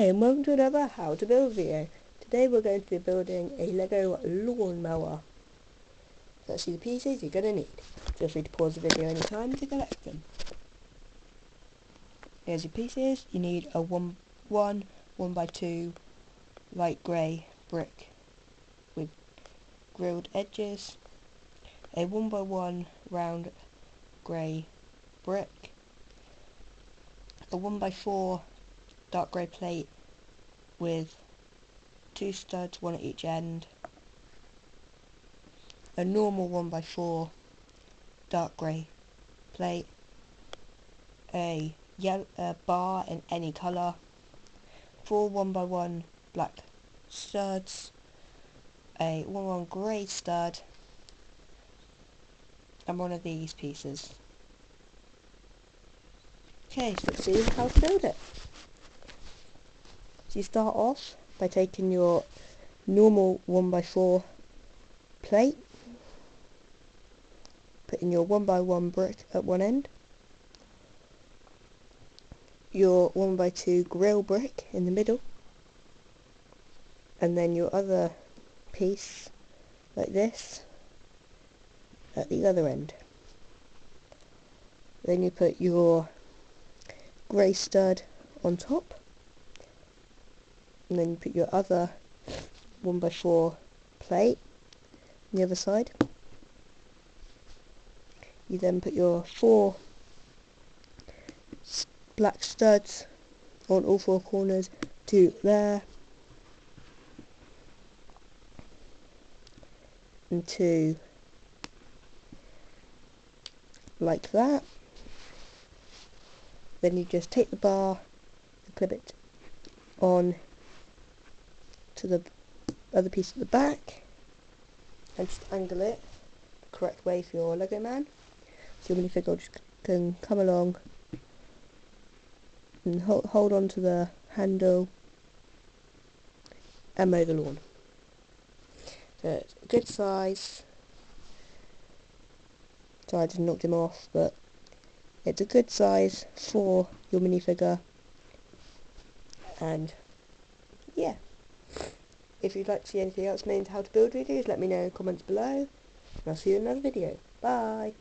Hi and welcome to another how to build video. Today we're going to be building a Lego lawn mower. Let's see the pieces you're going to need. Feel free to pause the video anytime to collect them. Here's your pieces. You need a 1x2 light grey brick with grilled edges, a 1x1 round grey brick, a 1x4 dark grey plate with 2 studs, one at each end, a normal 1x4 dark grey plate, a bar in any colour, 4 1x1 black studs, a 1x1 grey stud, and one of these pieces. Okay, so let's see how to build it. So you start off by taking your normal 1x4 plate, putting your 1x1 brick at one end, your 1x2 grill brick in the middle, and then your other piece like this at the other end. Then you put your grey stud on top, and then you put your other 1x4 plate on the other side. You then put your 4 black studs on all 4 corners to there, and 2 like that. Then you just take the bar and clip it on to the other piece at the back and just angle it the correct way for your Lego man. So your minifigure just can come along and hold on to the handle and mow the lawn. So it's a good size. Sorry, I just knocked him off, but it's a good size for your minifigure. And yeah, if you'd like to see anything else made into how to build videos, let me know in the comments below, and I'll see you in another video. Bye!